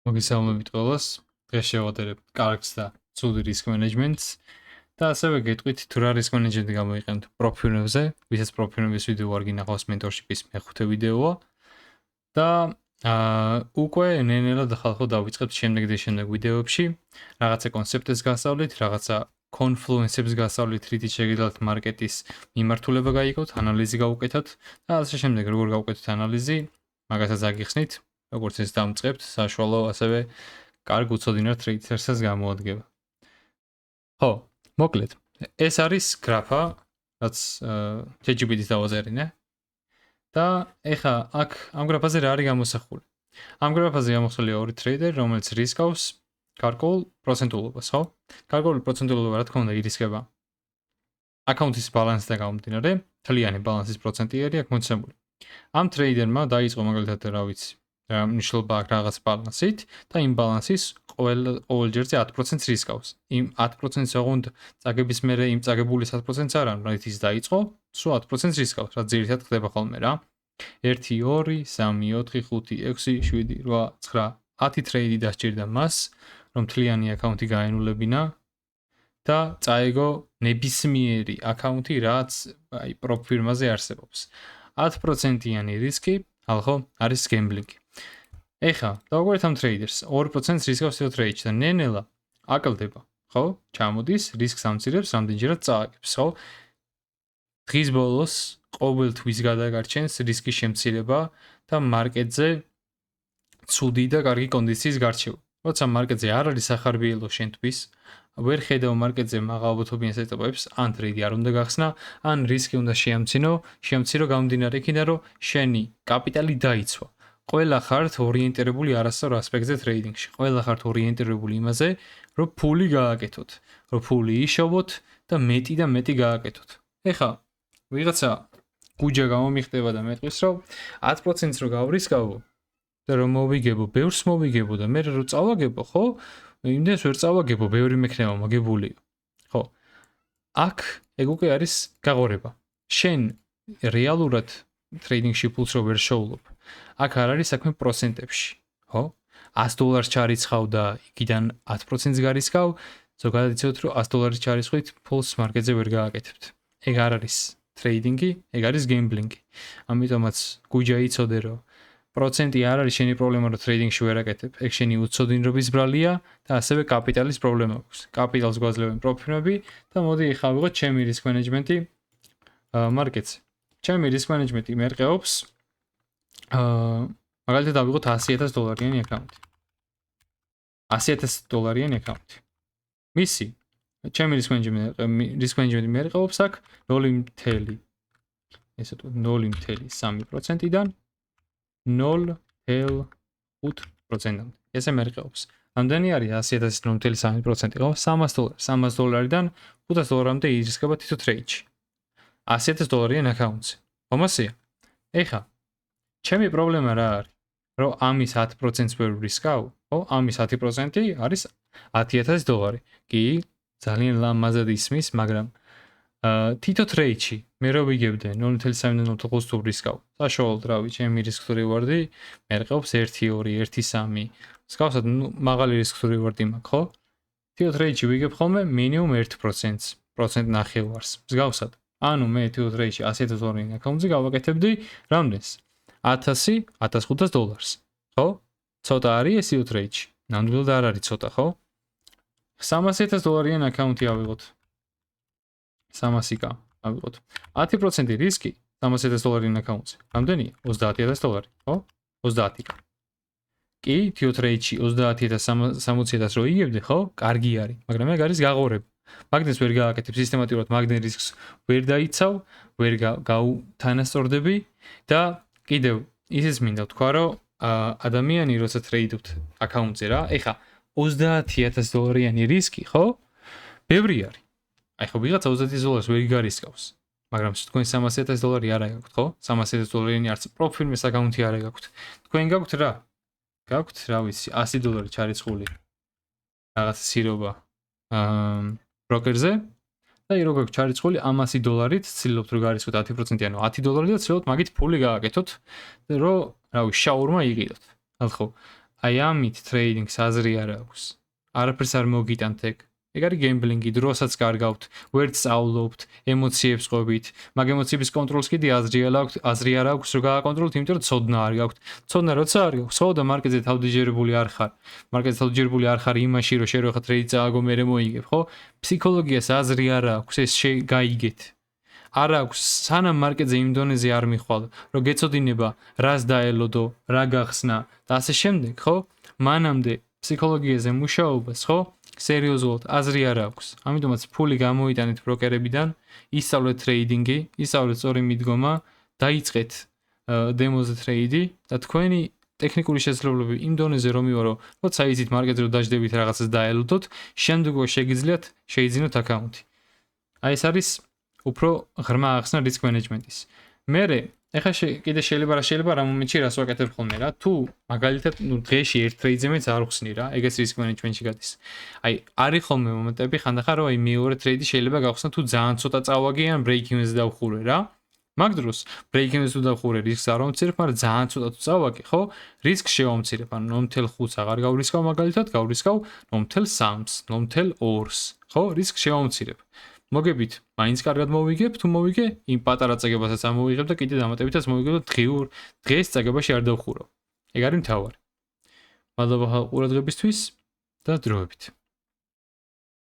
მოგესალმებით ყველას. დღეს შევადარებთ კარგს და ცუდი რისკ მენეჯმენტს და ასევე გეტყვით თუ რა რისკ მენეჯმენტი გამოიყენოთ პროფილებზე, ვისაც პროფილების ვიდეო არ გინახავს მენტორშიპის მეხუთე ვიდეოა და უკვე ნელ-ნელა ხალხო დავიწყებთ შემდეგ ვიდეოებში რაღაცა კონცეპტებს გასავლით, რაღაცა კონფლუენსებს გასავლით, რითიც შეგიძლიათ მარკეტის მიმართულება გაიგოთ, ანალიზი გავუკეთოთ და ასე შემდეგ როგორ გავუკეთოთ ანალიზი, მაგასაც აგიხსნით. როგორც ეს დამწყებთ, საშუალო ასევე კარგ უცოდინარ ტრეიდერსაც გამოადგება. ხო, მოკლედ, ეს არის გრაფა, რაც ChatGPT-ს დავაზერინე. და ეხა აქ ამ გრაფაზე რა არის გამოსახული? ამ გრაფაზე გამოსახულია ორი ტრეიდერი, რომელიც რისკავს გარკვეულ პროცენტულობას, ხო? გარკვეული პროცენტულობა, რა თქმა უნდა, ირისკება აკაუნტის ბალანსიდან გამომდინარე, მთლიანი ბალანსის პროცენტიერი აქ მოცემული. ამ ტრეიდერმა დაიწყო მაგალითად რა ვიცი მნიშვნელობა აქვს რაღაც ბალანსით და იმ ბალანსის ყოველ ჯერზე 10%-ს რისკავს. იმ 10%-ს ოღონდ წაგების მერე იმ წაგებული 10%-ს არ არის, რაც ის დაიწყო, სულ 10%-ს რისკავს, რაც ძირითადად ხდება ხოლმე რა. 1 2 3 4 5 6 7 8 9 10 ტრეიდი დასჭირდა მას, რომ მთლიანი აკაუნტი გაენულებინა და წაეგო ნებისმიერი აკაუნტი, რაც აი პროფირმაზე არსებობს. 10%-იანი რისკი, ხალხო, არის გემბლინგი. ეხა, დავუკვირდით ამ ტრეიდერს, 2%-ს რისკავს თითო ტრეიდში და ნელ-ნელა აკლდება, ხო? ჩამოდის, რისკს ამცირებს, რამდენჯერად წააგებს, ხო? დღის ბოლოს ყოველთვის გადაგარჩენს რისკის შემცირება და მარკეტზე ცუდი და კარგი კონდიციის გარჩევა. როცა მარკეტზე არ არის სახარბიელო შენთვის, ვერ ხედავ მარკეტზე მაღალბუთობიან ეტაპებს, ან ტრეიდი არ უნდა გახსნა, ან რისკი უნდა შეამცირო გამომდინარე იქიდან, რომ შენი კაპიტალი დაიცვა. ყველა ხართ ორიენტირებული არასწორ ასპექტზე ტრეიდინგში. ყველა ხართ ორიენტირებული იმაზე, რომ ფული გააკეთოთ, რომ ფული იშოვოთ და მეტი გააკეთოთ. ეხა ვიღაცა გუჯა გამომიხდება და მეტყვის, რომ 10%-ს რო გავრისკავო და რომ მოვიგებო, ბევრს მოვიგებო და მე რო წავაგებო, ხო? იმდენს ვერ წავაგებო, ბევრი მექნება მოგებულიო. ხო. აქ ეგ უკვე არის გაღორება. შენ რეალურად ტრეიდინგში ფულს რო ვერ შოულობ. აქ არ არის საქმე პროცენტებში, ხო? $100 ჩარიცხავ და იქიდან 10%-ს გარისკავ, ზოგადად იცოდეთ, რომ $100 ჩარისხვით ფულს მარკეტზე ვერ გააკეთებთ. ეგ არ არის ტრეიდინგი, ეგ არის გემბლინგი. ამიტომაც გუჯა იცოდე, რომ პროცენტი არ არის შენი პრობლემა, რომ ტრეიდინგში ვერ აკეთებ. ეგ შენი უცოდინრობის ბრალია და ასევე კაპიტალის პრობლემა აქვს. კაპიტალს გვაძლევენ პროფილები და მოდი ახლა ვიღოთ ჩემი რისკ მენეჯმენტი მარკეტზე. ჩემი რისკ მენეჯმენტი მერყეობს მაგალითად დავიღოთ $100,000-იანი აკაუნტი. $100,000-იანი აკაუნტი. მისი ჩემი რისკ მენეჯმენტი მერყეობს აქ 0.3%-დან 0.5%-მდე. ესე მერყეობს. ამდენი არის 100,000-ის 0.3%, ხო? $300. $300-დან $500-მდე ირისკება თითო ტრეიდში. $100,000-იან აკაუნტზე. ხომასია? ეხა ჩემი პრობლემა რა არის? რომ ამის 10%-ს ვერ ვრისკავ, ხო? ამის 10% არის $10,000. კი, ძალიან ლამაზად ისმის, მაგრამ თითო ტრეიდში მე რო ვიგებდე 0.3-დან 0.5 თუ ვრისკავ. საშუალოდ, რავი, ჩემი რისკ რივარდი მერყეობს 1-2, 1-3. მსგავსად, მაღალი რისკ რივარდი მაქვს, ხო? თითო ტრეიდში ვიგებ ხოლმე მინიმუმ 1%-ს, პროცენტ ნახევარს. მსგავსად. ანუ მე თითო ტრეიდში $100,000-იან აკაუნტზე გავაკეთებდი რამდენს? $100-1500, ხო? ცოტა არის ეს თითო ტრეიდში. ნამდვილად არ არის ცოტა, ხო? $300,000-იან აკაუნტი ავიღოთ. 300k ავიღოთ. 10% რისკი $300,000-იან აკაუნტზე. რამდენია? $30,000, ხო? 30k. კი, თითო ტრეიდში 30,000 60,000 რო იგებდე, ხო? კარგი არის, მაგრამ ეგ არის გაღორება. მაგდენს ვერ გააკეთებ სისტემატურად, მაგდენ რისკს ვერ დაიცავ, ვერ გაუთანასწორდები და კიდევ ისიც მინდა ვთქვა, რომ ადამიანი როცა ტრეიდობთ აკაუნტზე რა, ეხა $30,000-იანი რისკი, ხო? ბევრი არის. აი ხო ვიღაცა $30,000-ს ვერ გარისკავს, მაგრამ თქვენ $300,000 არ გაქვთ, ხო? $300,000-იანი არც პროფილმის აკაუნტი არ გაქვთ. თქვენ გაქვთ რა? გაქვთ, რა ვიცი, $100 ჩარიცხული რაღაც სირობა ბროკერზე და როგორ ჩარიცხული ამ $100-ით ცდილობთ რომ გარისხოთ 10%, ანუ $10 და ცდილობთ მაგით ფული გააკეთოთ, რომ რავი, შაურმა იყიდოთ. ხო, აი ამით ტრეიდინგს აზრი არ აქვს. არაფერს არ მოგიტანთ ეგ. ეგ არის გემბლინგი, დროსაც კარგავთ, ვერც სწავლობთ, ემოციებს ყოფით, მაგ ემოციების კონტროლს კიდე აზრი არ აქვს, რომ გააკონტროლოთ, იმიტომ რომ ცოდნა არ გაქვთ. ცოდნა როცა არ გაქვს, ხო და მარკეტზე თავდიჯერებული არ ხარ. მარკეტზე თავდიჯერებული არ ხარ იმაში, რომ შენ რო ხა ტრეიდი წააგო მე მოიგებ, ხო? ფსიქოლოგიას აზრი არ აქვს, ეს გაიგეთ. არ აქვს, სანამ მარკეტზე იმ დონეზე არ მიხვალ, რომ გეცოდინება, რას დაელოდო, რა გახსნა და ასე შემდეგ, ხო? მანამდე ფსიქოლოგიაზე მუშაობას, ხო? სერიოზულად აზრი არ აქვს. ამიტომაც ფული გამოიტანეთ ბროკერებიდან, ისწავლეთ ტრეიდინგი, ისწავლეთ სწორი მიდგომა, დაიწყეთ დემოზე ტრეიდი და თქვენი ტექნიკური შესაძლებლობები იმ დონეზე რომ მივა, რომ როცა იცით მარკეტზე რომ დაждდებით რაღაცას დაელოდოთ, შემდგომ შეგიძლიათ შეიძინოთ აკაუნტი. აი ეს არის უფრო ღრმა ახსნა რისკ მენეჯმენტის. მერე ეხლა კიდე შეიძლება რა მომენტში რას ვაკეთებ ხოლმე რა თუ მაგალითად დღეში ერთ ტრეიდზე მეც არ ხსნი რა ეგეც რისკ მენეჯმენტში გადის აი არის ხოლმე მომენტები ხანდახან რომ აი მეორე ტრეიდი შეიძლება გავხსნა თუ ძალიან ცოტა წავაგე ან break-even-ზე დავხურე რა მაგ დროს break-even-ზე თუ დავხურე რისკს არ ვამცირებ მაგრამ ძალიან ცოტა თუ წავაგე ხო რისკს შევამცირებ ანუ 0.5-ს აღარ გავრისკავ მაგალითად გავრისკავ 0.3-ს 0.2-ს ხო რისკს შევამცირებ მოგებით, მაინც კარგად მოვიგებ, თუ მოვიგე, იმ პატარა წაგებასაც ამოვიღებ და კიდე დამატებითაც მოვიგებ და დღეს წაგებაში არ დავხურო. ეგ არის მთავარი. მადლობა ყურადღებისთვის და დროებით.